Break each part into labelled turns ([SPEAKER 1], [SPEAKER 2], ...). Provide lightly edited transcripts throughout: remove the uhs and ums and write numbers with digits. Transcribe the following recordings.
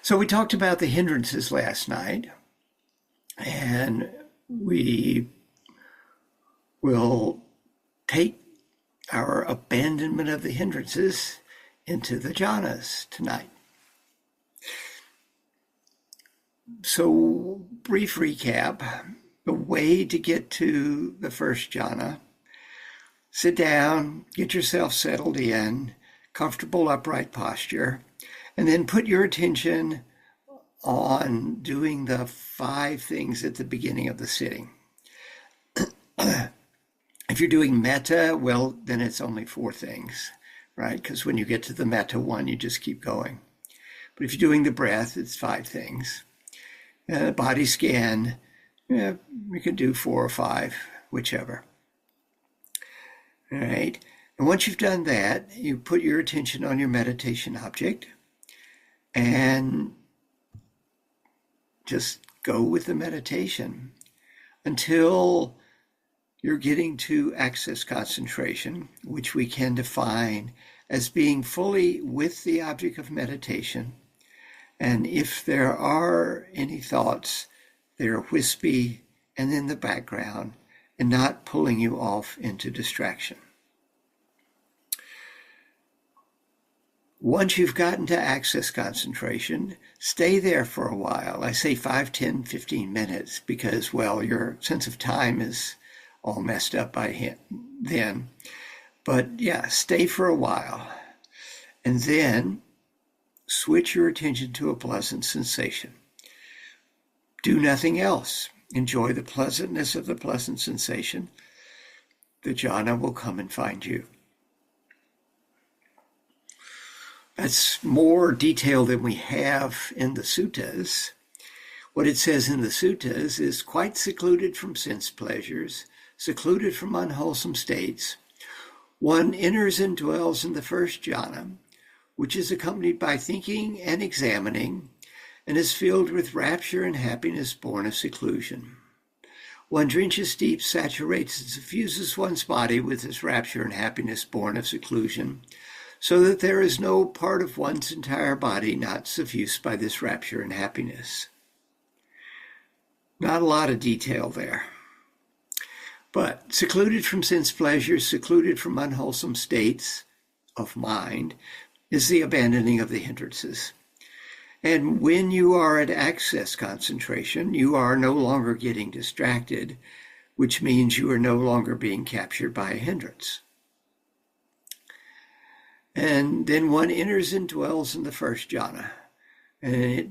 [SPEAKER 1] So we talked about the hindrances last night, and we will take our abandonment of the hindrances into the jhanas tonight. So, brief recap, the way to get to the first jhana: sit down, get yourself settled in, comfortable upright posture, and then put your attention on doing the 5 things at the beginning of the sitting. If you're doing metta, well, then it's only 4 things, right? Because when you get to the metta one, you just keep going. But if you're doing the breath, it's 5 things. Body scan, you can do 4 or 5, whichever. All right. And once you've done that, you put your attention on your meditation object and just go with the meditation until you're getting to access concentration, which we can define as being fully with the object of meditation. And if there are any thoughts, they're wispy and in the background and not pulling you off into distraction. Once you've gotten to access concentration, stay there for a while. I say 5, 10, 15 minutes because, well, your sense of time is all messed up by then. But yeah, stay for a while. And then switch your attention to a pleasant sensation. Do nothing else. Enjoy the pleasantness of the pleasant sensation. The jhana will come and find you. That's more detail than we have in the suttas. What it says in the suttas is quite secluded from sense pleasures, secluded from unwholesome states. One enters and dwells in the first jhana, which is accompanied by thinking and examining, and is filled with rapture and happiness born of seclusion. One drenches deep, saturates, and suffuses one's body with this rapture and happiness born of seclusion, so that there is no part of one's entire body not suffused by this rapture and happiness. Not a lot of detail there. But secluded from sense pleasures, secluded from unwholesome states of mind, is the abandoning of the hindrances. And when you are at access concentration, you are no longer getting distracted, which means you are no longer being captured by a hindrance. And then one enters and dwells in the first jhana. And it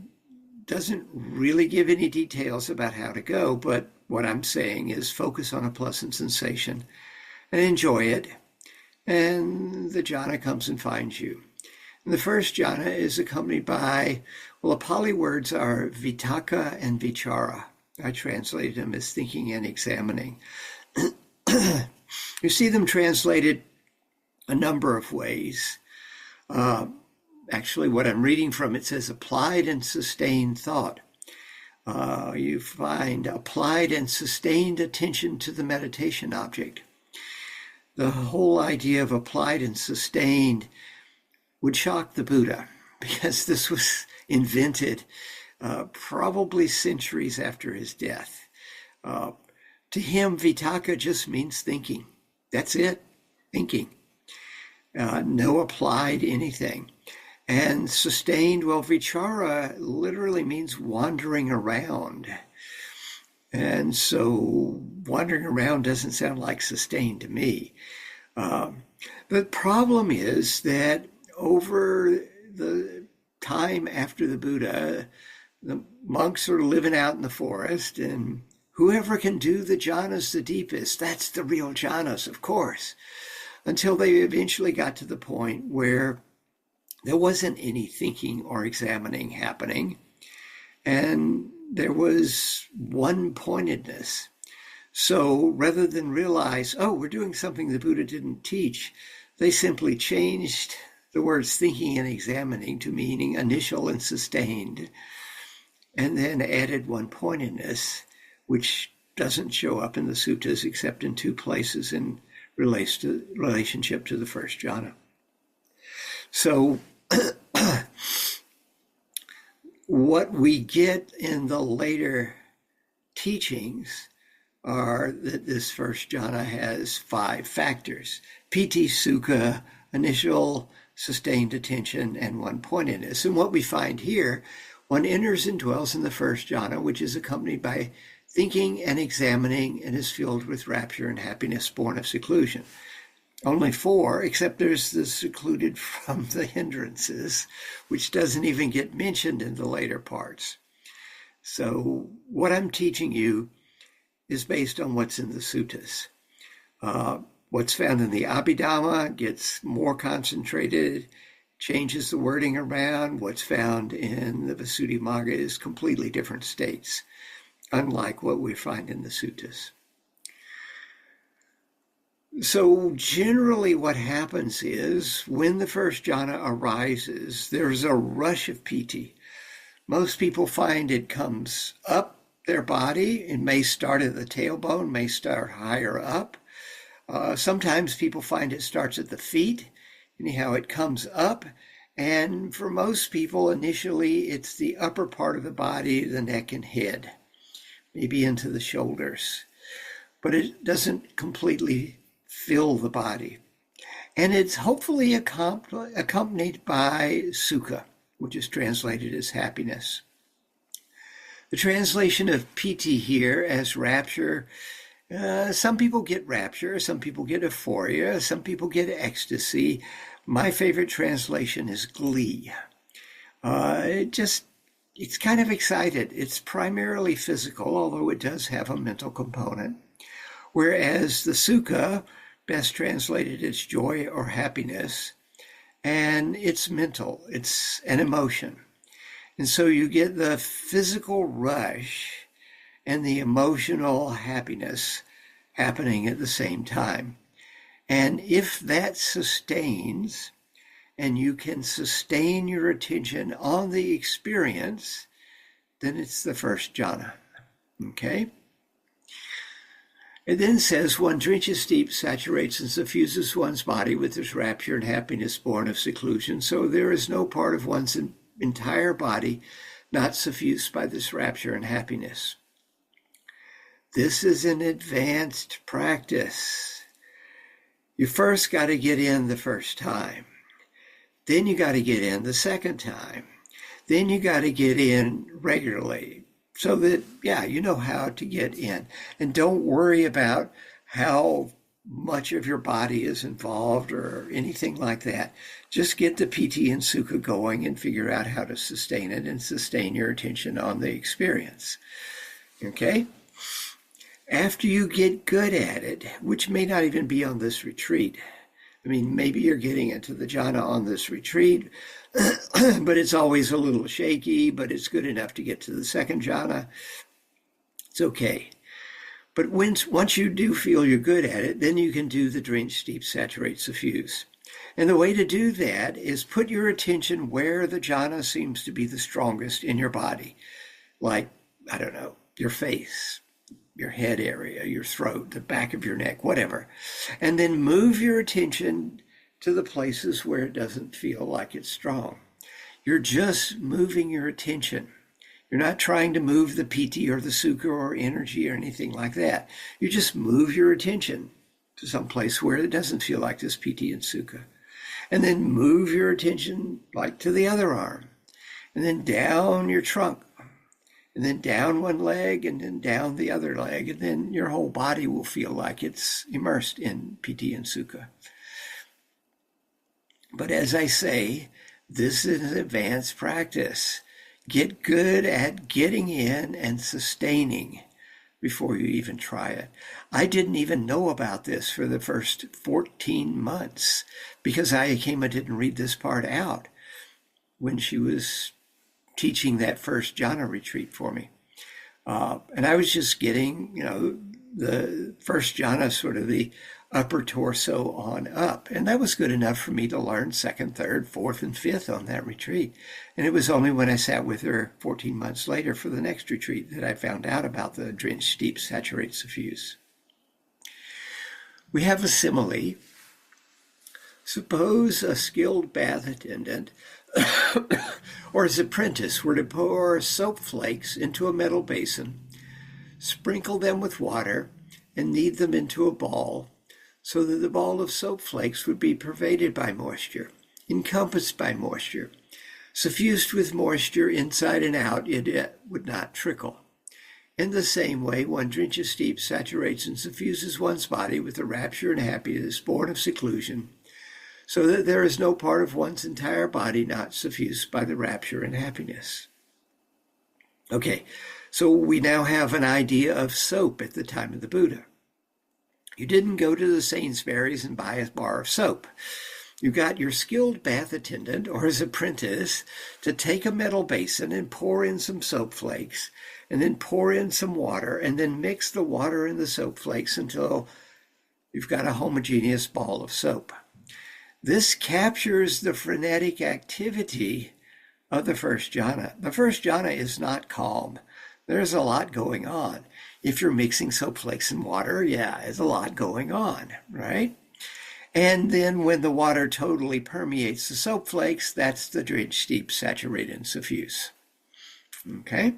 [SPEAKER 1] doesn't really give any details about how to go, but what I'm saying is focus on a pleasant sensation and enjoy it. And the jhana comes and finds you. And the first jhana is accompanied by, well, the Pali words are vitakka and vichara. I translated them as thinking and examining. You see them translated a number of ways. Actually, what I'm reading from, it says applied and sustained thought. You find applied and sustained attention to the meditation object. The whole idea of applied and sustained would shock the Buddha, because this was invented probably centuries after his death. To him, vitakka just means thinking. That's it, thinking. No applied anything. And sustained, well, vichara literally means wandering around. And so wandering around doesn't sound like sustained to me. The problem is that over the time after the Buddha, the monks are living out in the forest, and whoever can do the jhanas the deepest, that's the real jhanas, of course, until they eventually got to the point where there wasn't any thinking or examining happening, and there was one-pointedness. So rather than realize, oh, we're doing something the Buddha didn't teach, they simply changed the words thinking and examining to meaning initial and sustained, and then added one-pointedness, which doesn't show up in the suttas except in 2 places in relationship to the first jhana. So what we get in the later teachings are that this first jhana has 5 factors: piti, sukha, initial sustained attention, and one-pointedness. And what we find here, one enters and dwells in the first jhana, which is accompanied by thinking and examining, and is filled with rapture and happiness born of seclusion. Only 4, except there's the secluded from the hindrances, which doesn't even get mentioned in the later parts. So what I'm teaching you is based on what's in the suttas. What's found in the Abhidhamma gets more concentrated, changes the wording around. What's found in the Visuddhimagga is completely different states, unlike what we find in the suttas. So generally what happens is when the first jhana arises, there's a rush of piti. Most people find it comes up their body. It may start at the tailbone, may start higher up. Sometimes people find it starts at the feet. Anyhow, it comes up. And for most people, initially, it's the upper part of the body, the neck and head, maybe into the shoulders. But it doesn't completely fill the body. And it's hopefully accompanied by sukha, which is translated as happiness. The translation of piti here as rapture, some people get rapture, some people get euphoria, some people get ecstasy. My favorite translation is glee. It's kind of excited. It's primarily physical, although it does have a mental component. Whereas the sukha, best translated as joy or happiness, and it's mental, it's an emotion. And so you get the physical rush and the emotional happiness happening at the same time. And if that sustains, and you can sustain your attention on the experience, then it's the first jhana, okay? It then says, one drenches deep, saturates and suffuses one's body with this rapture and happiness born of seclusion. So there is no part of one's entire body not suffused by this rapture and happiness. This is an advanced practice. You first got to get in the first time. Then you got to get in the second time. Then you got to get in regularly. So that, you know how to get in. And don't worry about how much of your body is involved or anything like that. Just get the piti and sukha going and figure out how to sustain it and sustain your attention on the experience. Okay? After you get good at it, which may not even be on this retreat. I mean, maybe you're getting into the jhana on this retreat, but it's always a little shaky, but it's good enough to get to the second jhana. It's okay. But once you do feel you're good at it, then you can do the drench, steep, saturate, suffuse. And the way to do that is put your attention where the jhana seems to be the strongest in your body. Like, I don't know, your face, your head area, your throat, the back of your neck, whatever. And then move your attention to the places where it doesn't feel like it's strong. You're just moving your attention. You're not trying to move the piti or the sukha or energy or anything like that. You just move your attention to some place where it doesn't feel like this piti and sukha. And then move your attention like to the other arm. And then down your trunk. And then down one leg and then down the other leg. And then your whole body will feel like it's immersed in piti and sukha. But as I say, this is an advanced practice. Get good at getting in and sustaining before you even try it. I didn't even know about this for the first 14 months because Ayakema didn't read this part out when she was teaching that first jhana retreat for me. And I was just getting, the first jhana, sort of the upper torso on up. And that was good enough for me to learn second, third, fourth, and fifth on that retreat. And it was only when I sat with her 14 months later for the next retreat that I found out about the drench, steep, saturate, suffuse. We have a simile. Suppose a skilled bath attendant or his apprentice were to pour soap flakes into a metal basin, sprinkle them with water, and knead them into a ball, so that the ball of soap flakes would be pervaded by moisture, encompassed by moisture, suffused with moisture inside and out, it would not trickle. In the same way, one drenches, steeps, saturates, and suffuses one's body with the rapture and happiness born of seclusion, so that there is no part of one's entire body not suffused by the rapture and happiness. Okay, so we now have an idea of soap at the time of the Buddha. You didn't go to the Sainsbury's and buy a bar of soap. You got your skilled bath attendant or his apprentice to take a metal basin and pour in some soap flakes, and then pour in some water, and then mix the water and the soap flakes until you've got a homogeneous ball of soap. This captures the frenetic activity of the first jhana. The first jhana is not calm. There's a lot going on. If you're mixing soap flakes and water, yeah, there's a lot going on, right? And then when the water totally permeates the soap flakes, that's the drench, steep, saturate, and suffuse. Okay?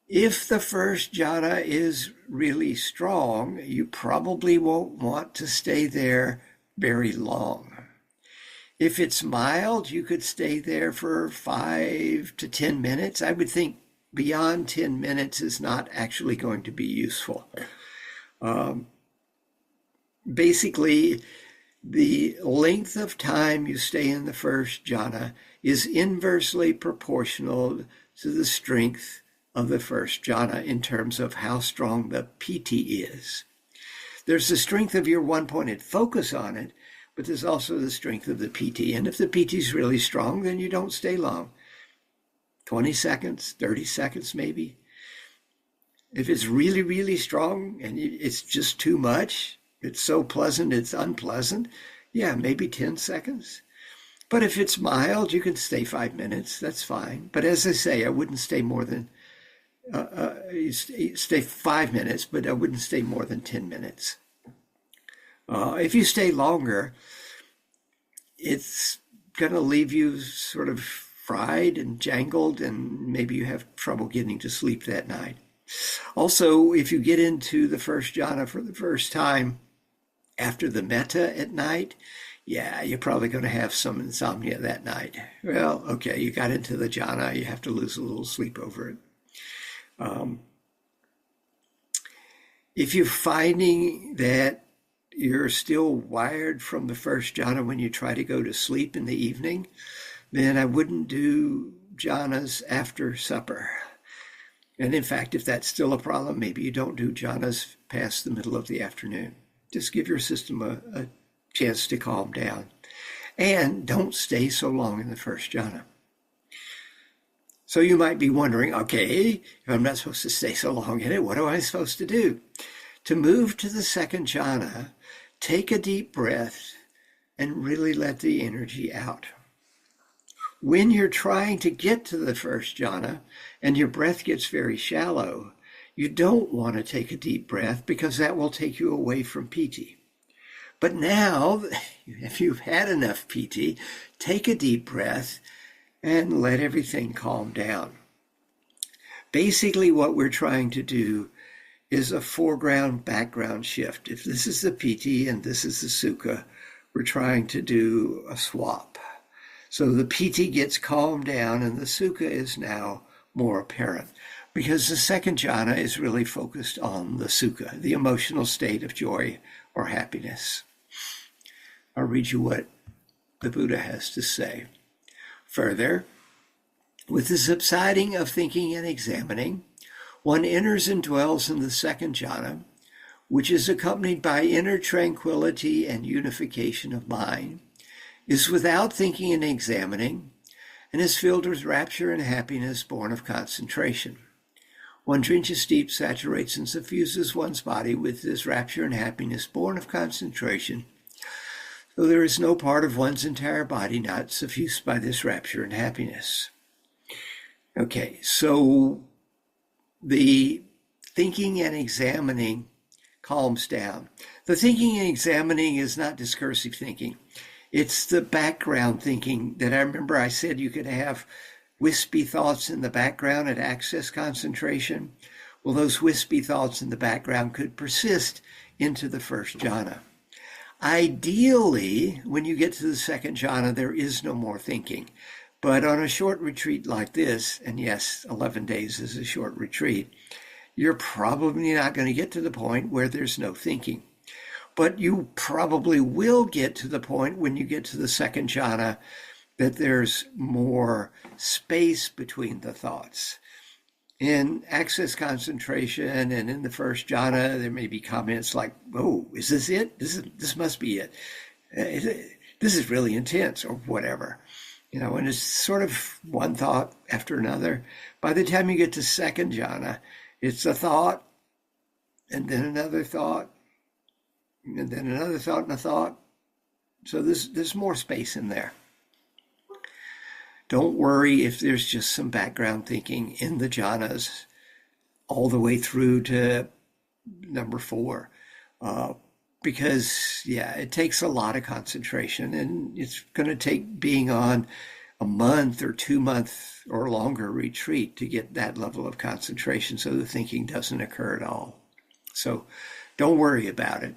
[SPEAKER 1] If the first jhana is really strong, you probably won't want to stay there very long. If it's mild, you could stay there for 5 to 10 minutes. I would think beyond 10 minutes is not actually going to be useful. Basically, the length of time you stay in the first jhana is inversely proportional to the strength of the first jhana in terms of how strong the piti is. There's the strength of your one-pointed focus on it, but there's also the strength of the piti. And if the piti is really strong, then you don't stay long. 20 seconds, 30 seconds maybe. If it's really, really strong and it's just too much, it's so pleasant, it's unpleasant, yeah, maybe 10 seconds. But if it's mild, you can stay 5 minutes, that's fine. But as I say, I wouldn't stay more than, stay 5 minutes, but I wouldn't stay more than 10 minutes. If you stay longer, it's going to leave you sort of fried and jangled, and maybe you have trouble getting to sleep that night. Also, if you get into the first jhana for the first time after the metta at night, yeah, you're probably going to have some insomnia that night. Well, okay, you got into the jhana, you have to lose a little sleep over it. If you're finding that you're still wired from the first jhana when you try to go to sleep in the evening, then I wouldn't do jhanas after supper. And in fact, if that's still a problem, maybe you don't do jhanas past the middle of the afternoon. Just give your system a chance to calm down. And don't stay so long in the first jhana. So you might be wondering, okay, if I'm not supposed to stay so long in it, what am I supposed to do? To move to the second jhana, take a deep breath and really let the energy out. When you're trying to get to the first jhana and your breath gets very shallow, you don't want to take a deep breath because that will take you away from piti. But now, if you've had enough piti, take a deep breath and let everything calm down. Basically, what we're trying to do is a foreground-background shift. If this is the piti and this is the sukha, we're trying to do a swap. So the piti gets calmed down and the sukha is now more apparent, because the second jhana is really focused on the sukha, the emotional state of joy or happiness. I'll read you what the Buddha has to say. Further, with the subsiding of thinking and examining, one enters and dwells in the second jhana, which is accompanied by inner tranquility and unification of mind, is without thinking and examining, and is filled with rapture and happiness born of concentration. One drenches, steeps, saturates, and suffuses one's body with this rapture and happiness born of concentration, so there is no part of one's entire body not suffused by this rapture and happiness. Okay, so the thinking and examining calms down. The thinking and examining is not discursive thinking. It's the background thinking that I remember I said you could have wispy thoughts in the background at access concentration. Well, those wispy thoughts in the background could persist into the first jhana. Ideally, when you get to the second jhana, there is no more thinking. But on a short retreat like this, and yes, 11 days is a short retreat, you're probably not going to get to the point where there's no thinking. But you probably will get to the point when you get to the second jhana that there's more space between the thoughts. In access concentration and in the first jhana, there may be comments like, "Oh, is this it? This must be it. This is really intense," or whatever. And it's sort of one thought after another. By the time you get to second jhana, it's a thought, and then another thought, and then another thought and a thought. So there's more space in there. Don't worry if there's just some background thinking in the jhanas all the way through to number 4. Because, it takes a lot of concentration, and it's going to take being on a month or 2 month or longer retreat to get that level of concentration so the thinking doesn't occur at all. So don't worry about it.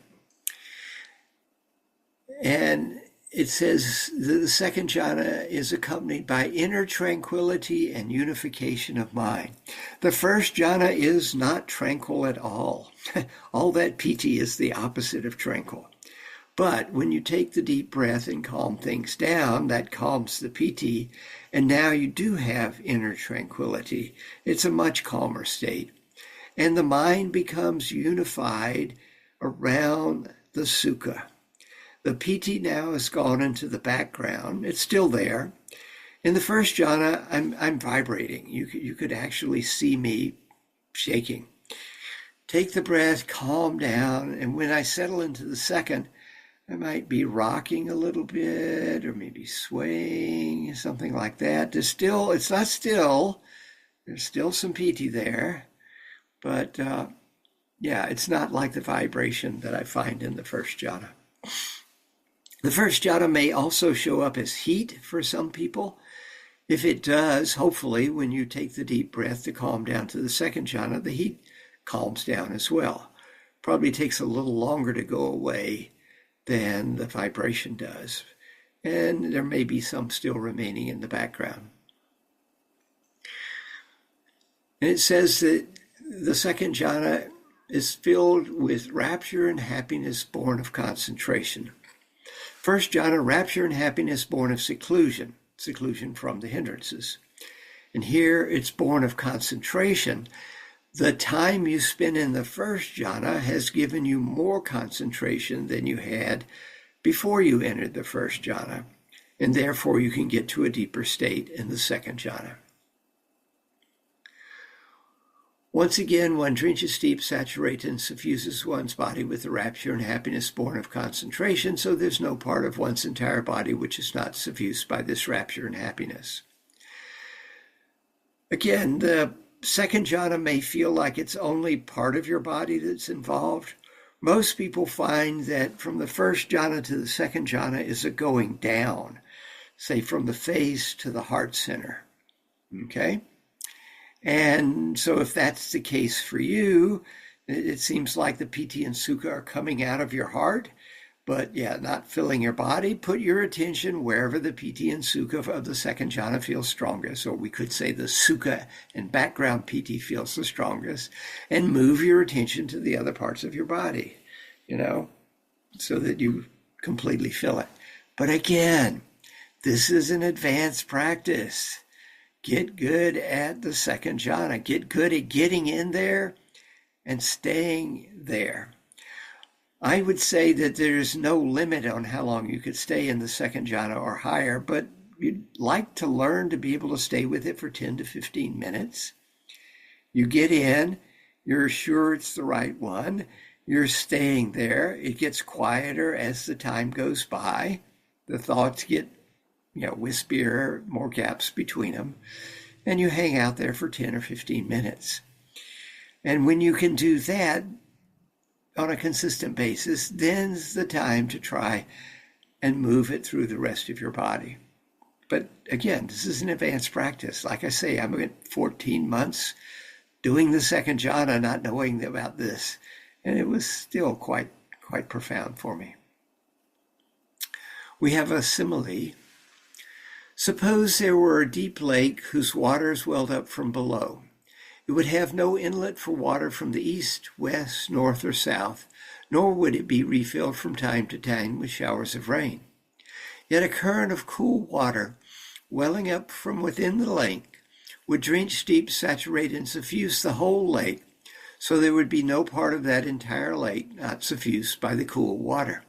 [SPEAKER 1] And it says the second jhana is accompanied by inner tranquility and unification of mind. The first jhana is not tranquil at all. All that piti is the opposite of tranquil. But when you take the deep breath and calm things down, that calms the piti, and now you do have inner tranquility. It's a much calmer state. And the mind becomes unified around the sukha. The piti now has gone into the background. It's still there. In the first jhana, I'm vibrating. You could actually see me shaking. Take the breath, calm down, and when I settle into the second, I might be rocking a little bit, or maybe swaying, something like that. It's not still. There's still some piti there, but it's not like the vibration that I find in the first jhana. The first jhana may also show up as heat for some people. If it does, hopefully, when you take the deep breath to calm down to the second jhana, the heat calms down as well. Probably takes a little longer to go away than the vibration does. And there may be some still remaining in the background. And it says that the second jhana is filled with rapture and happiness born of concentration. First jhana, rapture and happiness born of seclusion from the hindrances. And here it's born of concentration. The time you spend in the first jhana has given you more concentration than you had before you entered the first jhana, and therefore you can get to a deeper state in the second jhana. Once again, one drenches deep, saturates and suffuses one's body with the rapture and happiness born of concentration, so there's no part of one's entire body which is not suffused by this rapture and happiness. Again, the second jhana may feel like it's only part of your body that's involved. Most people find that from the first jhana to the second jhana is a going down, say from the face to the heart center. Okay? And so if that's the case for you, it seems like the piti and sukha are coming out of your heart, but not filling your body. Put your attention wherever the piti and sukha of the second jhana feels strongest, or we could say the sukha and background piti feels the strongest, and move your attention to the other parts of your body, so that you completely fill it. But again, this is an advanced practice. Get good at the second jhana. Get good at getting in there and staying there. I would say that there's no limit on how long you could stay in the second jhana or higher, but you'd like to learn to be able to stay with it for 10 to 15 minutes. You get in, you're sure it's the right one, you're staying there. It gets quieter as the time goes by. The thoughts get wispier, more gaps between them, and you hang out there for 10 or 15 minutes. And when you can do that on a consistent basis, then's the time to try and move it through the rest of your body. But again, this is an advanced practice. Like I say, I'm at 14 months doing the second jhana, not knowing about this. And it was still quite profound for me. We have a simile. Suppose there were a deep lake whose waters welled up from below. It would have no inlet for water from the east, west, north, or south, nor would it be refilled from time to time with showers of rain. Yet a current of cool water, welling up from within the lake, would drench, deep, saturate, and suffuse the whole lake, so there would be no part of that entire lake not suffused by the cool water.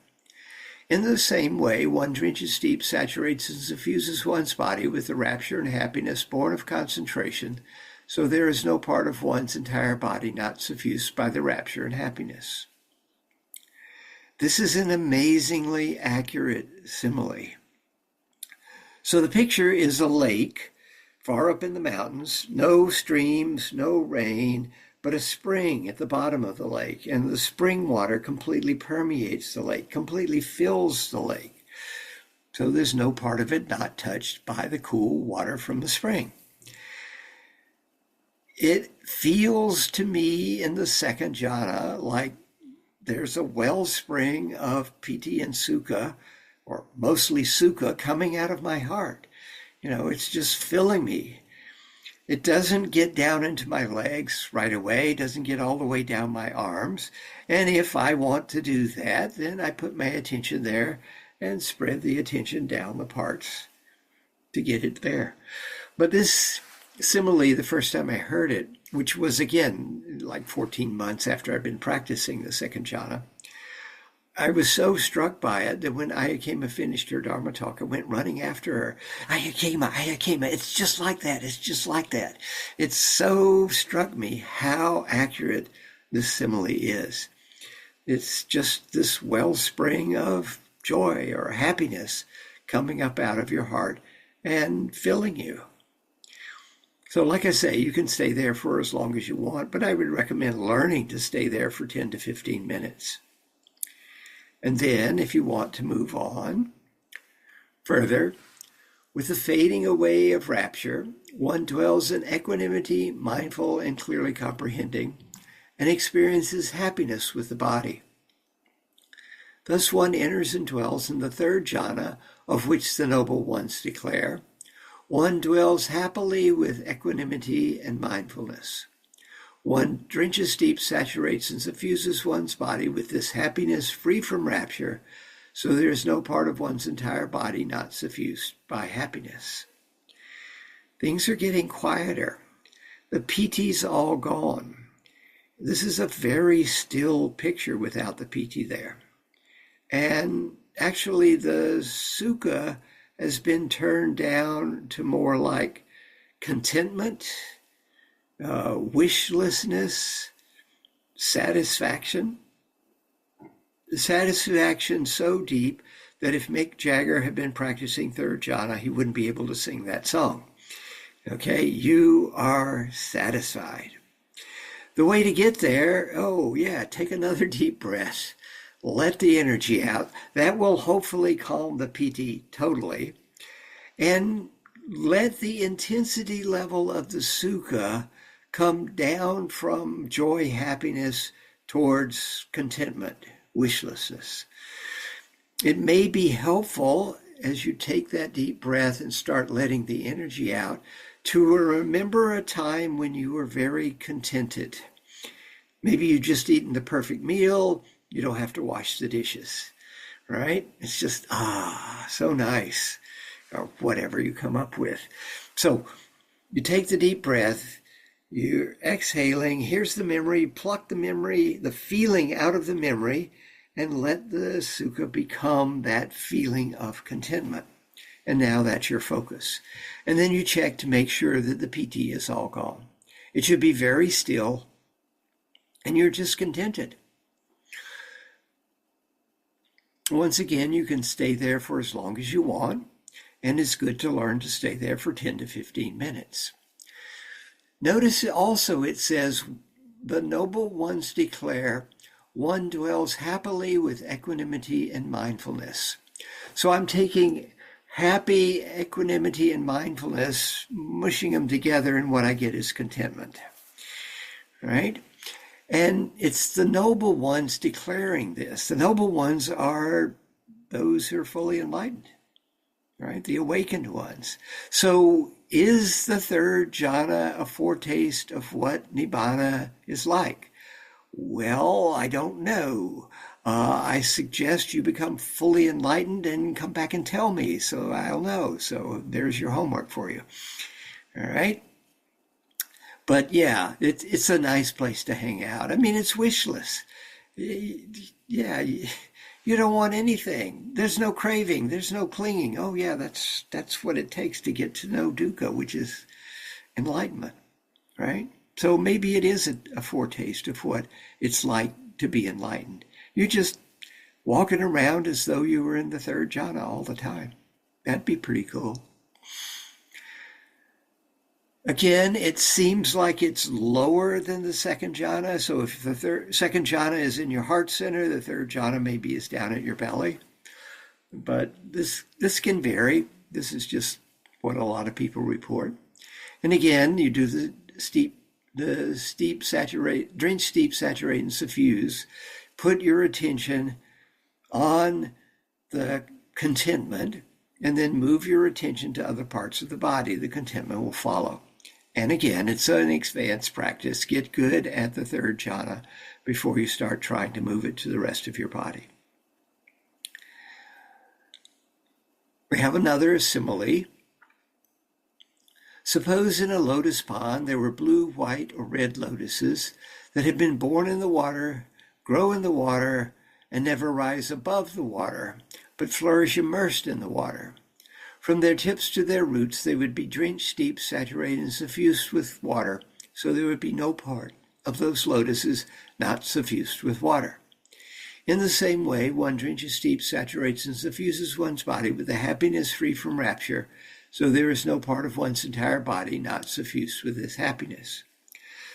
[SPEAKER 1] In the same way, one drenches, deep, saturates, and suffuses one's body with the rapture and happiness born of concentration, so there is no part of one's entire body not suffused by the rapture and happiness. This is an amazingly accurate simile. So the picture is a lake far up in the mountains, no streams, no rain, but a spring at the bottom of the lake, and the spring water completely permeates the lake, completely fills the lake. So there's no part of it not touched by the cool water from the spring. It feels to me in the second jhana like there's a wellspring of piti and sukha, or mostly sukha, coming out of my heart. It's just filling me. It doesn't get down into my legs right away, doesn't get all the way down my arms. And if I want to do that, then I put my attention there and spread the attention down the parts to get it there. But this simile, the first time I heard it, which was again like 14 months after I'd been practicing the second jhana, I was so struck by it that when Ayakema finished her Dharma talk, I went running after her. Ayakema, it's just like that. It's just like that. It so struck me how accurate this simile is. It's just this wellspring of joy or happiness coming up out of your heart and filling you. So like I say, you can stay there for as long as you want, but I would recommend learning to stay there for 10 to 15 minutes. And then, if you want to move on further, with the fading away of rapture, one dwells in equanimity, mindful and clearly comprehending, and experiences happiness with the body. Thus one enters and dwells in the third jhana, of which the noble ones declare, one dwells happily with equanimity and mindfulness. One drenches deep, saturates, and suffuses one's body with this happiness free from rapture, so there is no part of one's entire body not suffused by happiness. Things are getting quieter. The piti's all gone. This is a very still picture without the piti there. And actually the sukha has been turned down to more like contentment, wishlessness, satisfaction. The satisfaction so deep that if Mick Jagger had been practicing third jhana, he wouldn't be able to sing that song. Okay, you are satisfied. The way to get there, take another deep breath. Let the energy out. That will hopefully calm the piti totally. And let the intensity level of the sukha come down from joy, happiness towards contentment, wishlessness. It may be helpful as you take that deep breath and start letting the energy out to remember a time when you were very contented. Maybe you've just eaten the perfect meal. You don't have to wash the dishes, right? It's just, so nice, or whatever you come up with. So you take the deep breath, you're exhaling, here's the memory, pluck the memory, the feeling out of the memory, and let the sukha become that feeling of contentment. And now that's your focus. And then you check to make sure that the piti is all gone. It should be very still, and you're just contented. Once again, you can stay there for as long as you want, and it's good to learn to stay there for 10 to 15 minutes. Notice also it says, the noble ones declare, one dwells happily with equanimity and mindfulness. So I'm taking happy, equanimity, and mindfulness, mushing them together, and what I get is contentment. Right? And it's the noble ones declaring this. The noble ones are those who are fully enlightened, right? The awakened ones. So is the third jhana a foretaste of what Nibbana is like? Well, I don't know. I suggest you become fully enlightened and come back and tell me, so I'll know. So there's your homework for you. All right? But yeah, it's a nice place to hang out. I mean, it's wishless. Yeah, you don't want anything. There's no craving. There's no clinging. Oh yeah, that's what it takes to get to know dukkha, which is enlightenment, right? So maybe it is a foretaste of what it's like to be enlightened. You're just walking around as though you were in the third jhana all the time. That'd be pretty cool. Again, it seems like it's lower than the second jhana. So if the second jhana is in your heart center, the third jhana maybe is down at your belly. But this can vary. This is just what a lot of people report. And again, you do the steep, saturate, drench, steep, saturate, and suffuse. Put your attention on the contentment, and then move your attention to other parts of the body. The contentment will follow. And again, it's an advanced practice. Get good at the third jhana before you start trying to move it to the rest of your body. We have another simile. Suppose in a lotus pond there were blue, white, or red lotuses that had been born in the water, grow in the water, and never rise above the water, but flourish immersed in the water. From their tips to their roots, they would be drenched, steeped, saturated, and suffused with water, so there would be no part of those lotuses not suffused with water. In the same way, one drenches, steeps, saturates, and suffuses one's body with a happiness free from rapture, so there is no part of one's entire body not suffused with this happiness.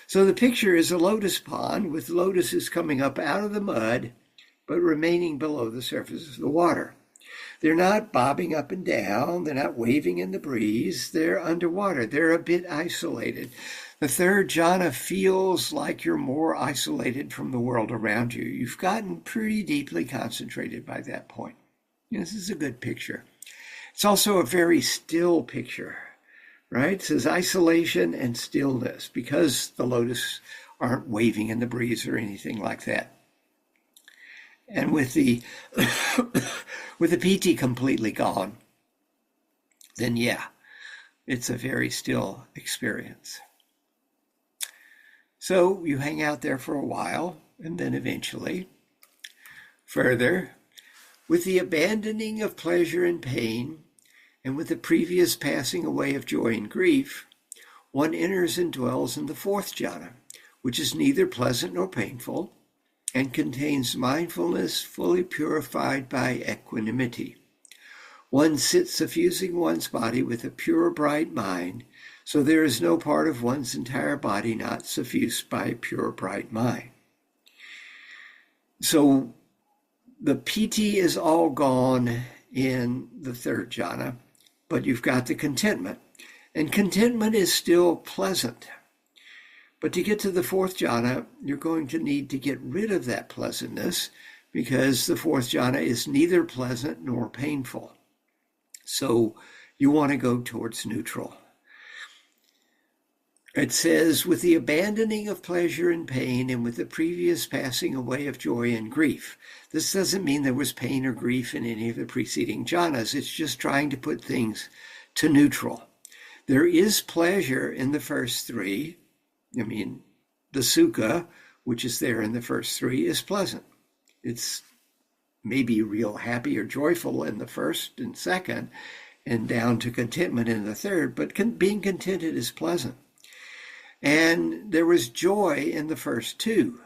[SPEAKER 1] So the picture is a lotus pond with lotuses coming up out of the mud, but remaining below the surface of the water. They're not bobbing up and down. They're not waving in the breeze. They're underwater. They're a bit isolated. The third jhana feels like you're more isolated from the world around you. You've gotten pretty deeply concentrated by that point. This is a good picture. It's also a very still picture, right? It says isolation and stillness because the lotus aren't waving in the breeze or anything like that. And with the with the piti completely gone, then yeah, it's a very still experience. So you hang out there for a while, and then eventually, further, with the abandoning of pleasure and pain, and with the previous passing away of joy and grief, one enters and dwells in the fourth jhana, which is neither pleasant nor painful, and contains mindfulness fully purified by equanimity. One sits suffusing one's body with a pure, bright mind, so there is no part of one's entire body not suffused by a pure, bright mind. So the piti is all gone in the third jhana, but you've got the contentment, and contentment is still pleasant. But to get to the fourth jhana, you're going to need to get rid of that pleasantness because the fourth jhana is neither pleasant nor painful. So you want to go towards neutral. It says, with the abandoning of pleasure and pain and with the previous passing away of joy and grief. This doesn't mean there was pain or grief in any of the preceding jhanas. It's just trying to put things to neutral. There is pleasure in the first three. I mean, the sukha, which is there in the first three, is pleasant. It's maybe real happy or joyful in the first and second, and down to contentment in the third, but being contented is pleasant. And there was joy in the first two.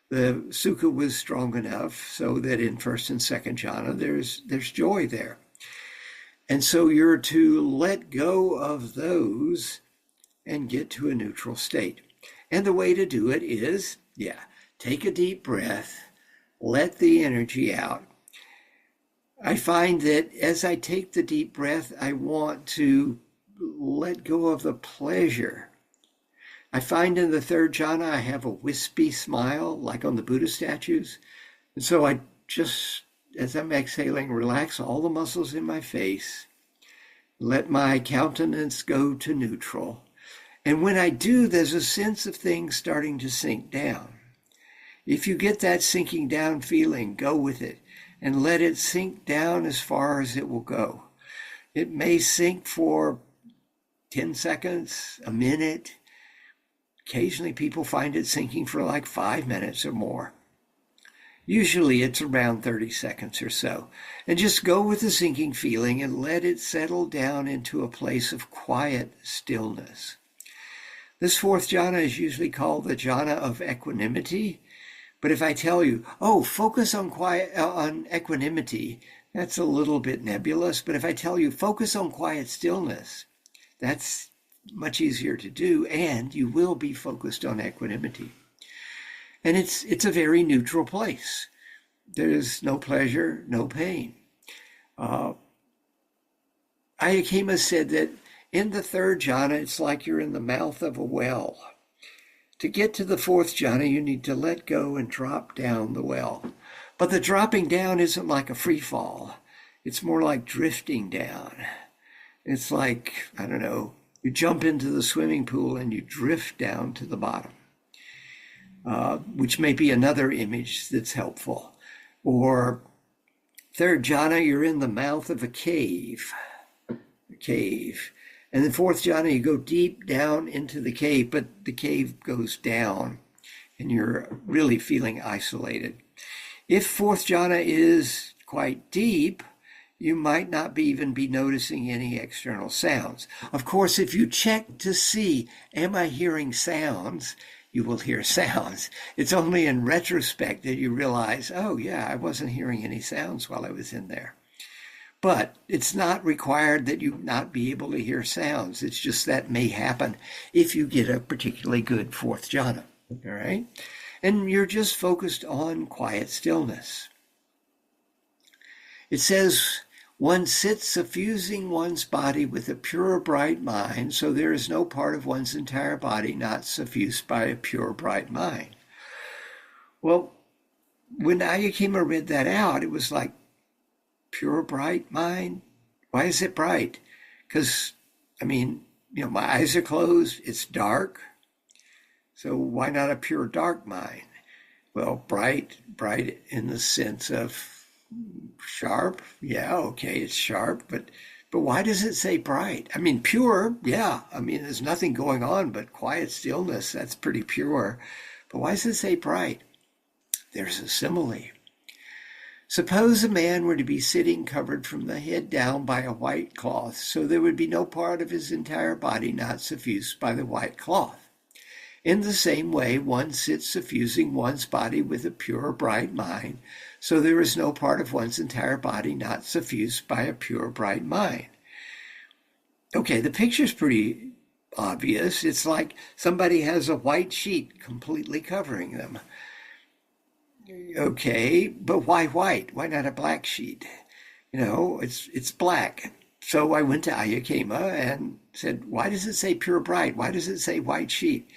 [SPEAKER 1] The sukha was strong enough so that in first and second jhana, there's joy there. And so you're to let go of those and get to a neutral state. And the way to do it is, take a deep breath, let the energy out, I find that as I take the deep breath, I want to let go of the pleasure. I find in the third jhana, I have a wispy smile, like on the Buddha statues. And so I just, as I'm exhaling, relax all the muscles in my face, let my countenance go to neutral. And when I do, there's a sense of things starting to sink down. If you get that sinking down feeling, go with it and let it sink down as far as it will go. It may sink for 10 seconds, a minute. Occasionally people find it sinking for like 5 minutes or more. Usually it's around 30 seconds or so. And just go with the sinking feeling and let it settle down into a place of quiet stillness. This fourth jhana is usually called the jhana of equanimity. But if I tell you, focus on equanimity, that's a little bit nebulous. But if I tell you, focus on quiet stillness, that's much easier to do, and you will be focused on equanimity. And it's a very neutral place. There's no pleasure, no pain. Ayakema said that in the third jhana, it's like you're in the mouth of a well. To get to the fourth jhana, you need to let go and drop down the well. But the dropping down isn't like a free fall. It's more like drifting down. It's like, I don't know, you jump into the swimming pool and you drift down to the bottom, which may be another image that's helpful. Or third jhana, you're in the mouth of a cave. And then fourth jhana, you go deep down into the cave, but the cave goes down and you're really feeling isolated. If fourth jhana is quite deep, you might not even be noticing any external sounds. Of course, if you check to see, am I hearing sounds? You will hear sounds. It's only in retrospect that you realize, oh yeah, I wasn't hearing any sounds while I was in there. But it's not required that you not be able to hear sounds. It's just that may happen if you get a particularly good fourth jhana, all right? And you're just focused on quiet stillness. It says, one sits suffusing one's body with a pure, bright mind, so there is no part of one's entire body not suffused by a pure, bright mind. Well, when Ayakema read that out, it was like, pure, bright mind? Why is it bright? Because, my eyes are closed. It's dark. So why not a pure, dark mind? Well, bright in the sense of sharp. Yeah, okay, it's sharp. But why does it say bright? Pure, yeah. There's nothing going on but quiet stillness. That's pretty pure. But why does it say bright? There's a simile. Suppose a man were to be sitting covered from the head down by a white cloth, so there would be no part of his entire body not suffused by the white cloth. In the same way, one sits suffusing one's body with a pure, bright mind, so there is no part of one's entire body not suffused by a pure, bright mind. Okay, the picture's pretty obvious. It's like somebody has a white sheet completely covering them. Okay, but why white? Why not a black sheet? It's black. So I went to Ayakema and said, why does it say pure bright? Why does it say white sheet?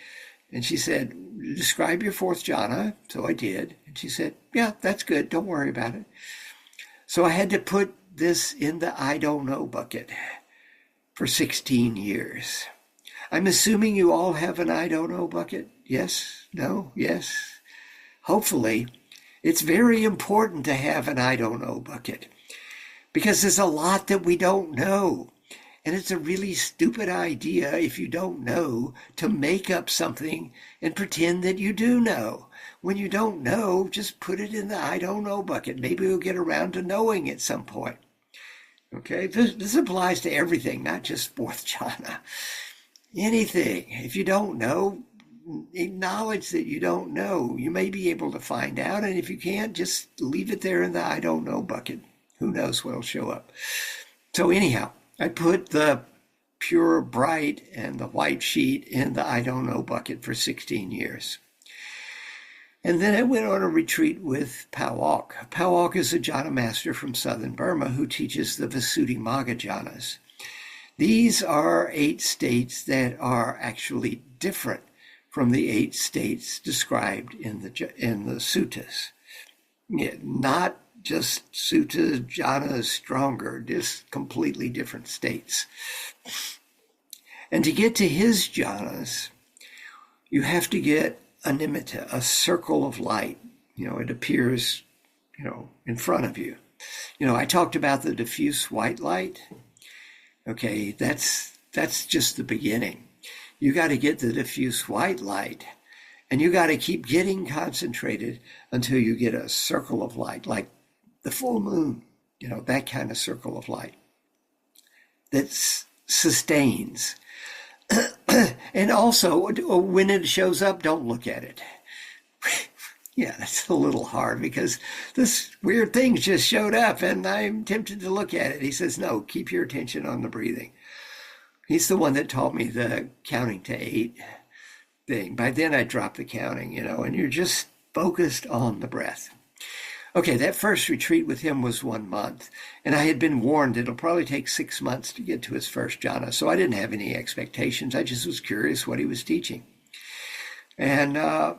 [SPEAKER 1] And she said, describe your fourth jhana. So I did. And she said, yeah, that's good. Don't worry about it. So I had to put this in the I don't know bucket for 16 years. I'm assuming you all have an I don't know bucket. Yes? No? Yes? Hopefully. It's very important to have an I don't know bucket because there's a lot that we don't know. And it's a really stupid idea, if you don't know, to make up something and pretend that you do know. When you don't know, just put it in the I don't know bucket. Maybe you'll get around to knowing at some point. Okay, this applies to everything, not just fourth jhana. Anything. If you don't know, acknowledge that you don't know. You may be able to find out, and if you can't, just leave it there in the I don't know bucket. Who knows what'll show up. So anyhow, I put the pure bright, and the white sheet in the I don't know bucket for 16 years. And then I went on a retreat with Powok. Powok is a jhana master from southern Burma who teaches the Visuddhimagga jhanas. These are 8 states that are actually different from the 8 states described in the suttas. Yeah, not just sutta jhanas stronger, just completely different states. And to get to his jhanas, you have to get a nimitta, a circle of light. It appears, in front of you. I talked about the diffuse white light. Okay, that's just the beginning. You got to get the diffuse white light, and you got to keep getting concentrated until you get a circle of light, like the full moon, that kind of circle of light that sustains. And also, when it shows up, don't look at it. Yeah, that's a little hard because this weird thing just showed up and I'm tempted to look at it. He says, no, keep your attention on the breathing. He's the one that taught me the counting to 8 thing. By then I dropped the counting, and you're just focused on the breath. Okay, that first retreat with him was 1 month, and I had been warned it'll probably take 6 months to get to his first jhana, so I didn't have any expectations. I just was curious what he was teaching. And I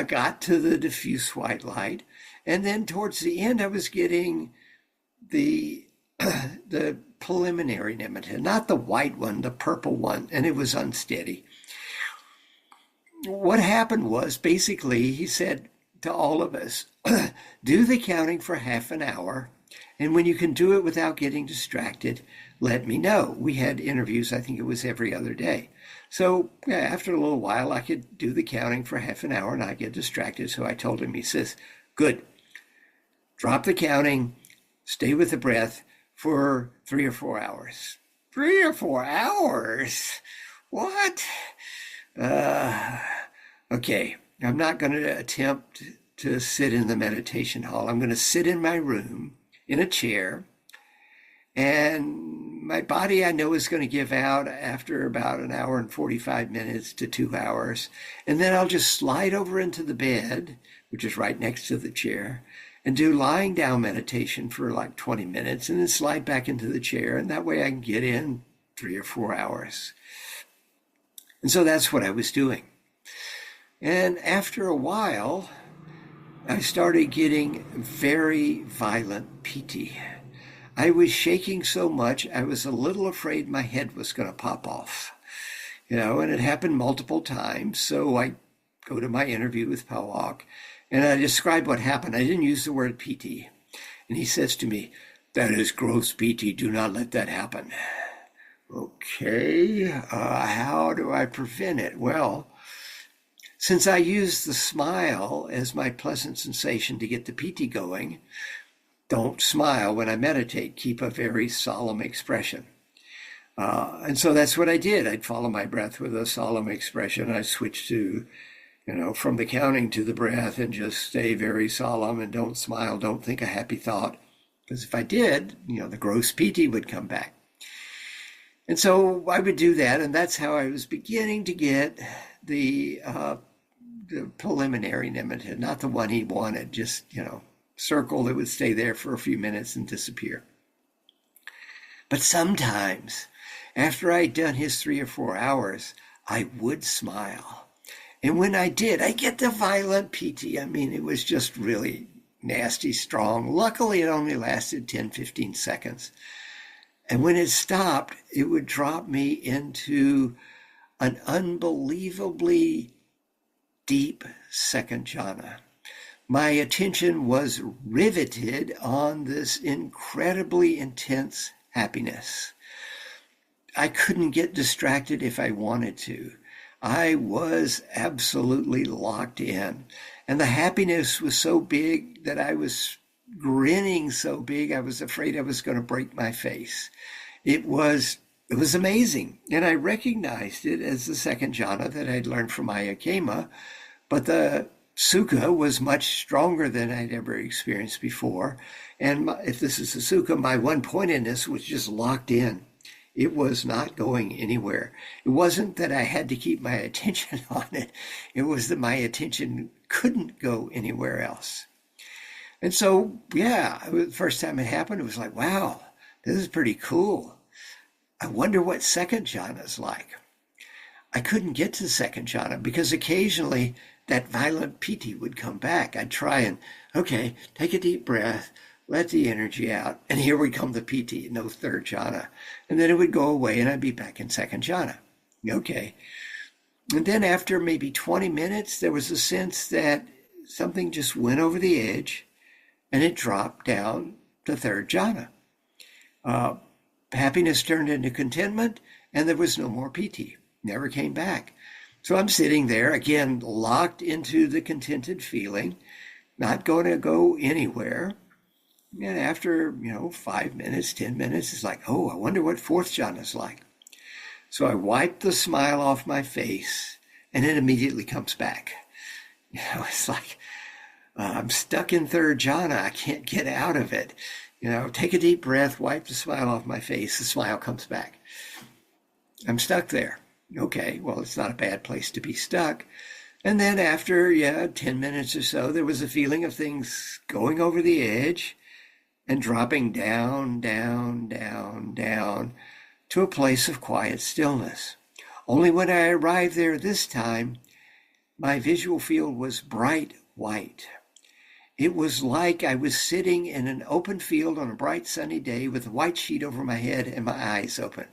[SPEAKER 1] got to the diffuse white light, and then towards the end I was getting the preliminary nimitta, not the white one, the purple one, and it was unsteady. What happened was, basically, he said to all of us, do the counting for half an hour, and when you can do it without getting distracted, let me know. We had interviews, I think it was every other day. So after a little while, I could do the counting for half an hour and not get distracted. So I told him, he says, good, drop the counting, stay with the breath for 3 or 4 hours. 3 or 4 hours? What? Okay, I'm not going to attempt to sit in the meditation hall. I'm going to sit in my room in a chair, and my body I know is going to give out after about 1 hour and 45 minutes to 2 hours. And then I'll just slide over into the bed, which is right next to the chair, and do lying down meditation for like 20 minutes and then slide back into the chair. And that way I can get in 3 or 4 hours. And so that's what I was doing. And after a while, I started getting very violent piti. I was shaking so much, I was a little afraid my head was going to pop off. And it happened multiple times. So I go to my interview with Powok, and I describe what happened. I didn't use the word piti. And he says to me, that is gross piti. Do not let that happen. Okay, how do I prevent it? Well, since I use the smile as my pleasant sensation to get the piti going, don't smile when I meditate. Keep a very solemn expression. And so that's what I did. I'd follow my breath with a solemn expression. I switched to, from the counting to the breath and just stay very solemn and don't smile. Don't think a happy thought. Because if I did, the gross piti would come back. And so I would do that. And that's how I was beginning to get the preliminary nimitta, not the one he wanted, just, circle that would stay there for a few minutes and disappear. But sometimes, after I'd done his 3 or 4 hours, I would smile. And when I did, I get the violent piti. I mean, it was just really nasty, strong. Luckily, it only lasted 10, 15 seconds. And when it stopped, it would drop me into an unbelievably deep second jhana. My attention was riveted on this incredibly intense happiness. I couldn't get distracted if I wanted to. I was absolutely locked in. And the happiness was so big that I was grinning so big I was afraid I was going to break my face. It was amazing. And I recognized it as the second jhana that I'd learned from Ayakema, but the sukha was much stronger than I'd ever experienced before. And if this is a sukha, my one-pointedness was just locked in. It was not going anywhere. It wasn't that I had to keep my attention on it. It was that my attention couldn't go anywhere else. And so, yeah, the first time it happened, it was like, wow, this is pretty cool. I wonder what second jhana is like. I couldn't get to the second jhana because occasionally that violent piti would come back. I'd try and, okay, take a deep breath, let the energy out, and here would come the piti, no third jhana. And then it would go away and I'd be back in second jhana. Okay. And then after maybe 20 minutes, there was a sense that something just went over the edge and it dropped down to third jhana. Happiness turned into contentment and there was no more piti. Never came back. So I'm sitting there again, locked into the contented feeling, not going to go anywhere. And after, 5 minutes, 10 minutes, it's like, oh, I wonder what fourth jhana is like. So I wipe the smile off my face and it immediately comes back. It's like, I'm stuck in third jhana. I can't get out of it. Take a deep breath, wipe the smile off my face. The smile comes back. I'm stuck there. Okay, well, it's not a bad place to be stuck. And then after, 10 minutes or so, there was a feeling of things going over the edge and dropping down, down, down, down to a place of quiet stillness. Only when I arrived there this time, my visual field was bright white. It was like I was sitting in an open field on a bright sunny day with a white sheet over my head and my eyes open.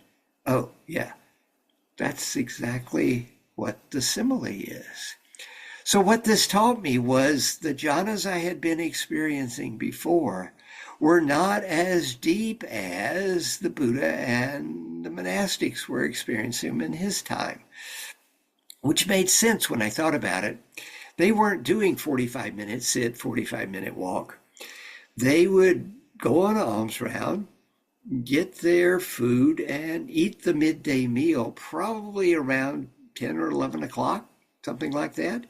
[SPEAKER 1] Oh, yeah. That's exactly what the simile is. So what this taught me was the jhanas I had been experiencing before were not as deep as the Buddha and the monastics were experiencing in his time, which made sense when I thought about it. They weren't doing 45-minute sit, 45-minute walk. They would go on an alms round, get their food and eat the midday meal probably around 10 or 11 o'clock, something like that.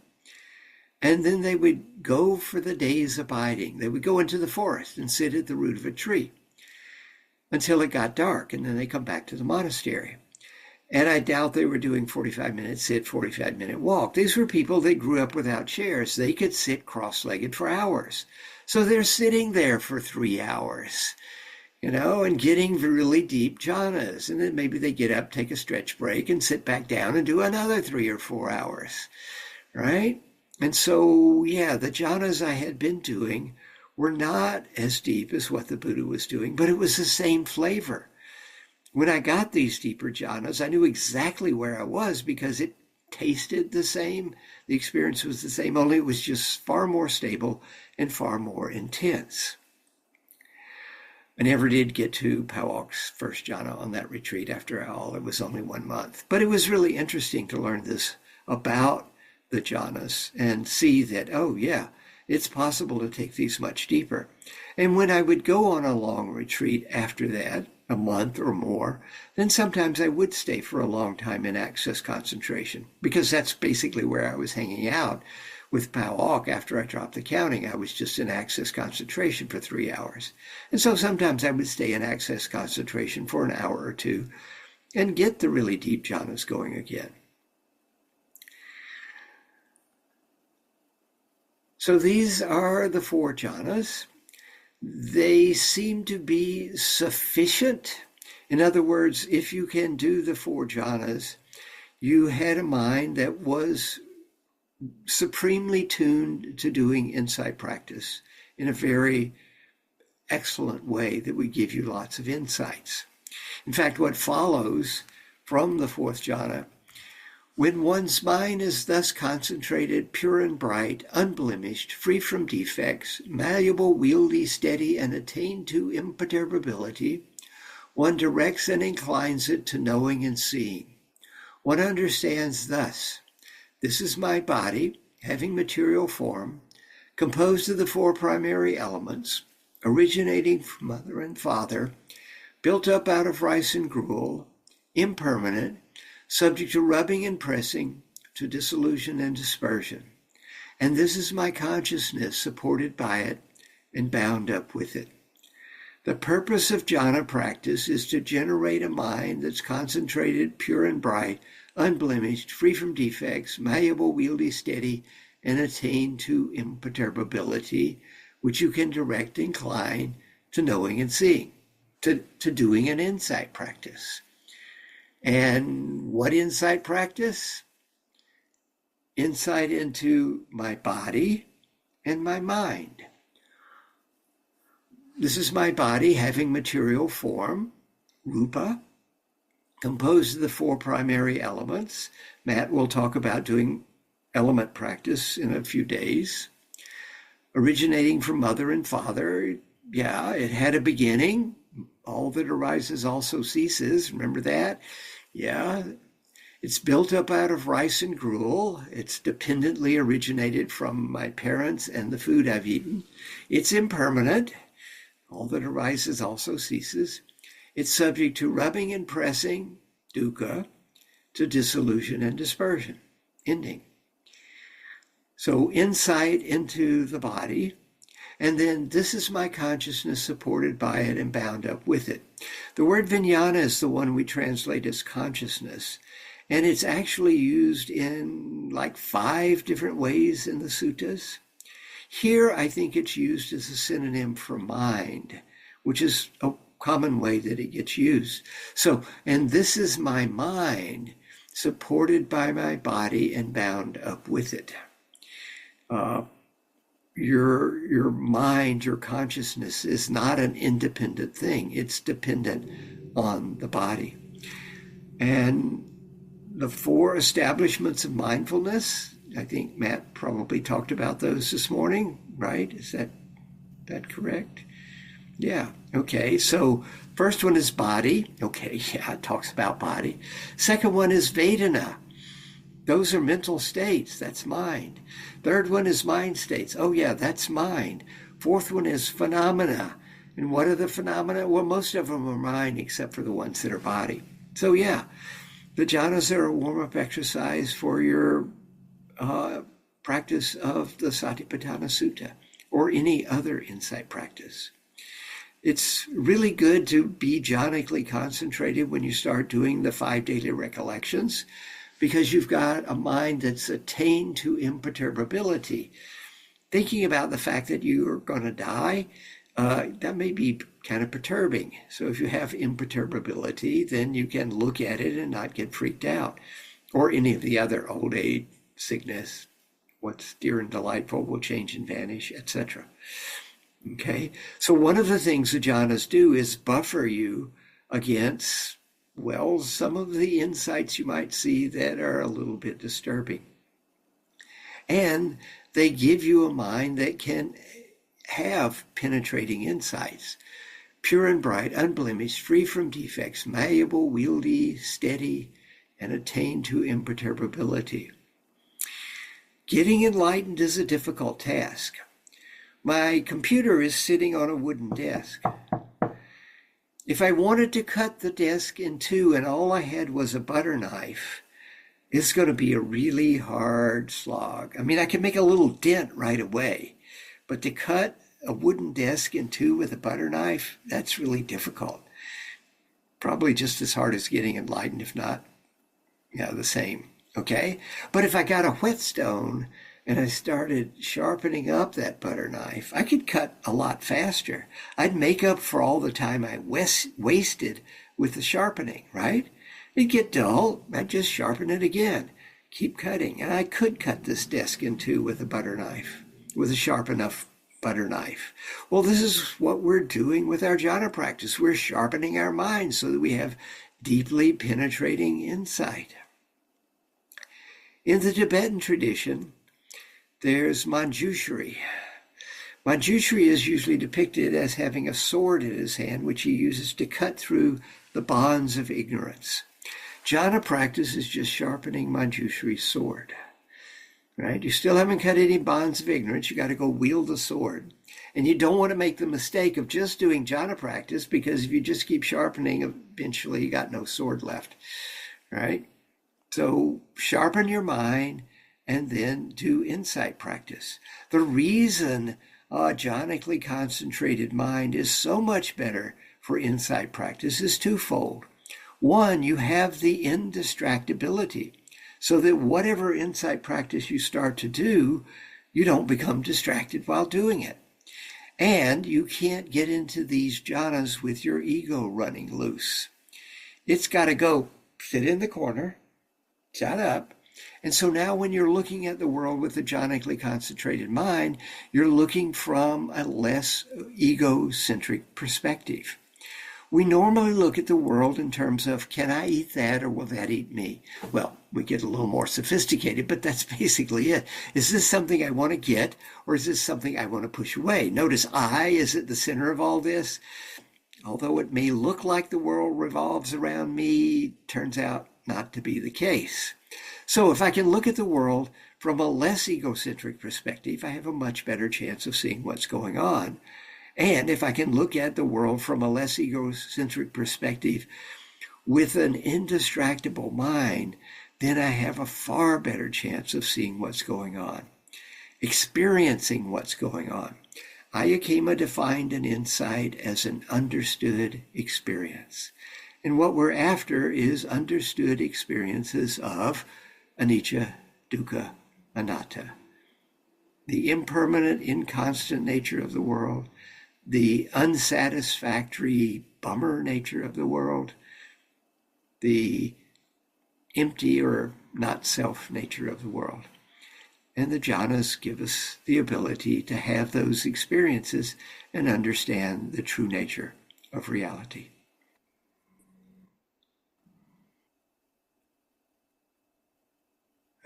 [SPEAKER 1] And then they would go for the day's abiding. They would go into the forest and sit at the root of a tree until it got dark, and then they come back to the monastery. And I doubt they were doing 45-minute sit, 45-minute walk. These were people that grew up without chairs. They could sit cross-legged for hours. So they're sitting there for 3 hours. And getting really deep jhanas. And then maybe they get up, take a stretch break, and sit back down and do another 3 or 4 hours, right? And so, the jhanas I had been doing were not as deep as what the Buddha was doing, but it was the same flavor. When I got these deeper jhanas, I knew exactly where I was because it tasted the same. The experience was the same, only it was just far more stable and far more intense. I never did get to Pawok's first jhana on that retreat after all. It was only 1 month. But it was really interesting to learn this about the jhanas and see that, oh yeah, it's possible to take these much deeper. And when I would go on a long retreat after that, a month or more, then sometimes I would stay for a long time in access concentration because that's basically where I was hanging out with Pawok. After I dropped the counting, I was just in access concentration for 3 hours. And so sometimes I would stay in access concentration for an hour or two and get the really deep jhanas going again. So these are the 4 jhanas. They seem to be sufficient. In other words, if you can do the 4 jhanas, you had a mind that was supremely tuned to doing insight practice in a very excellent way that would give you lots of insights. In fact, what follows from the 4th jhana, when one's mind is thus concentrated, pure and bright, unblemished, free from defects, malleable, wieldy, steady, and attained to imperturbability, one directs and inclines it to knowing and seeing. One understands thus: this is my body, having material form, composed of the 4 primary elements, originating from mother and father, built up out of rice and gruel, impermanent, subject to rubbing and pressing, to dissolution and dispersion. And this is my consciousness, supported by it and bound up with it. The purpose of jhana practice is to generate a mind that's concentrated, pure and bright, unblemished, free from defects, malleable, wieldy, steady, and attain to imperturbability, which you can direct and incline to knowing and seeing, to doing an insight practice. And what insight practice? Insight into my body and my mind. This is my body having material form, rupa, composed of the four primary elements. Matt will talk about doing element practice in a few days. Originating from mother and father, yeah, it had a beginning. All that arises also ceases. Remember that? Yeah. It's built up out of rice and gruel. It's dependently originated from my parents and the food I've eaten. It's impermanent. All that arises also ceases. It's subject to rubbing and pressing, dukkha, to dissolution and dispersion, ending. So insight into the body, and then this is my consciousness supported by it and bound up with it. The word vijnana is the one we translate as consciousness, and it's actually used in like 5 different ways in the suttas. Here, I think it's used as a synonym for mind, which is a common way that it gets used. So, and this is my mind, supported by my body and bound up with it. Your mind, your consciousness is not an independent thing. It's dependent on the body. And the 4 establishments of mindfulness, I think Matt probably talked about those this morning, right? Is that correct? Yeah, okay. So first one is body. Okay, yeah, it talks about body. Second one is Vedana. Those are mental states. That's mind. Third one is mind states. Oh, yeah, that's mind. Fourth one is phenomena. And what are the phenomena? Well, most of them are mind except for the ones that are body. So, yeah, the jhanas are a warm-up exercise for your practice of the Satipatthana Sutta or any other insight practice. It's really good to be jhanically concentrated when you start doing the 5 daily recollections, because you've got a mind that's attained to imperturbability. Thinking about the fact that you are going to die, that may be kind of perturbing. So if you have imperturbability, then you can look at it and not get freaked out, or any of the other old age, sickness, what's dear and delightful will change and vanish, etc. Okay, so one of the things the jhanas do is buffer you against, well, some of the insights you might see that are a little bit disturbing. And they give you a mind that can have penetrating insights, pure and bright, unblemished, free from defects, malleable, wieldy, steady, and attain to imperturbability. Getting enlightened is a difficult task. My computer is sitting on a wooden desk. If I wanted to cut the desk in 2 and all I had was a butter knife, it's going to be a really hard slog. I mean, I can make a little dent right away, but to cut a wooden desk in 2 with a butter knife, that's really difficult. Probably just as hard as getting enlightened, if not, yeah, the same. Okay, but if I got a whetstone and I started sharpening up that butter knife, I could cut a lot faster. I'd make up for all the time I wasted with the sharpening, right? It'd get dull, I'd just sharpen it again, keep cutting. And I could cut this desk in 2 with a butter knife, with a sharp enough butter knife. Well, this is what we're doing with our jhana practice. We're sharpening our minds so that we have deeply penetrating insight. In the Tibetan tradition, there's Manjushri. Manjushri is usually depicted as having a sword in his hand, which he uses to cut through the bonds of ignorance. Jhana practice is just sharpening Manjushri's sword. Right? You still haven't cut any bonds of ignorance. You got to go wield the sword. And you don't want to make the mistake of just doing jhana practice, because if you just keep sharpening, eventually you got no sword left. Right? So sharpen your mind and then do insight practice. The reason A jhanically concentrated mind is so much better for insight practice is twofold. One, you have the indistractability, so that whatever insight practice you start to do, you don't become distracted while doing it. And you can't get into these jhanas with your ego running loose. It's got to go sit in the corner, shut up. And so now when you're looking at the world with a jhanically concentrated mind, you're looking from a less egocentric perspective. We normally look at the world in terms of, can I eat that or will that eat me? Well, we get a little more sophisticated, but that's basically it. Is this something I want to get or is this something I want to push away? Notice I is at the center of all this. Although it may look like the world revolves around me, turns out not to be the case. So if I can look at the world from a less egocentric perspective, I have a much better chance of seeing what's going on. And if I can look at the world from a less egocentric perspective with an indistractable mind, then I have a far better chance of seeing what's going on, experiencing what's going on. Ayakema defined an insight as an understood experience. And what we're after is understood experiences of anicca, dukkha, anatta. The impermanent, inconstant nature of the world, the unsatisfactory bummer nature of the world, the empty or not self nature of the world. And the jhanas give us the ability to have those experiences and understand the true nature of reality.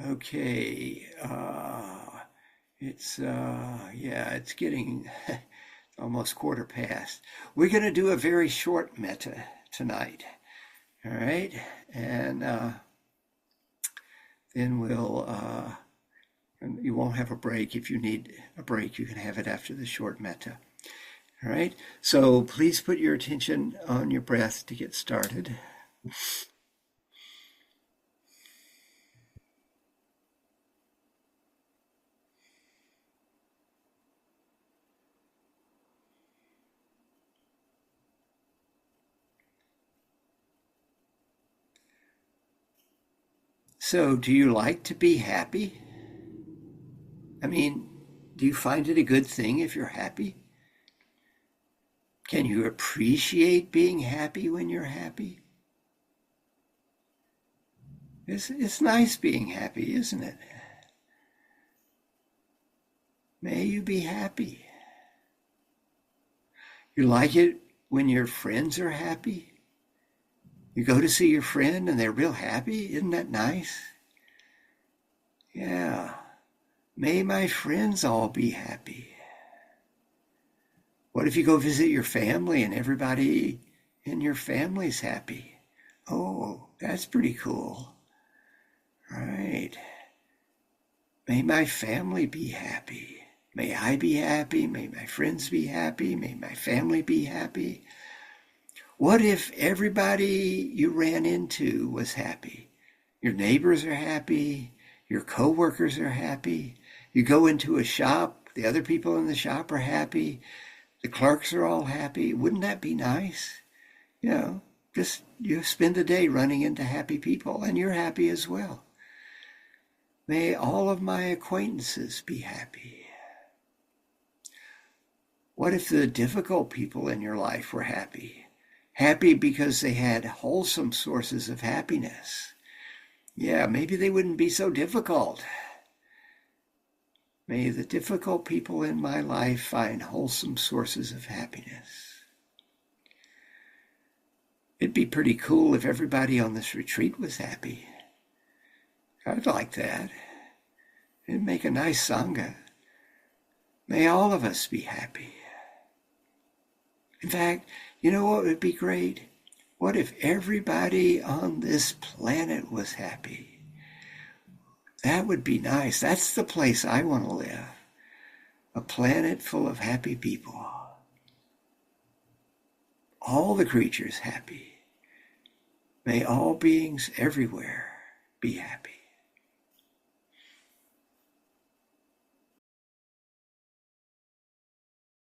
[SPEAKER 1] Okay, it's getting almost 1:15. We're going to do a very short metta tonight, all right? And then you won't have a break. If you need a break, you can have it after the short metta, all right? So please put your attention on your breath to get started. So, do you like to be happy? I mean, do you find it a good thing if you're happy? Can you appreciate being happy when you're happy? It's nice being happy, isn't it? May you be happy. You like it when your friends are happy? You go to see your friend and they're real happy. Isn't that nice? Yeah. May my friends all be happy. What if you go visit your family and everybody in your family's happy? Oh, that's pretty cool. Right. May my family be happy. May I be happy. May my friends be happy. May my family be happy. What if everybody you ran into was happy? Your neighbors are happy. Your coworkers are happy. You go into a shop, the other people in the shop are happy. The clerks are all happy. Wouldn't that be nice? Just you spend the day running into happy people and you're happy as well. May all of my acquaintances be happy. What if the difficult people in your life were happy? Happy because they had wholesome sources of happiness. Yeah, maybe they wouldn't be so difficult. May the difficult people in my life find wholesome sources of happiness. It'd be pretty cool if everybody on this retreat was happy. I'd like that. It'd make a nice sangha. May all of us be happy. In fact, you know what would be great? What if everybody on this planet was happy? That would be nice. That's the place I want to live. A planet full of happy people. All the creatures happy. May all beings everywhere be happy.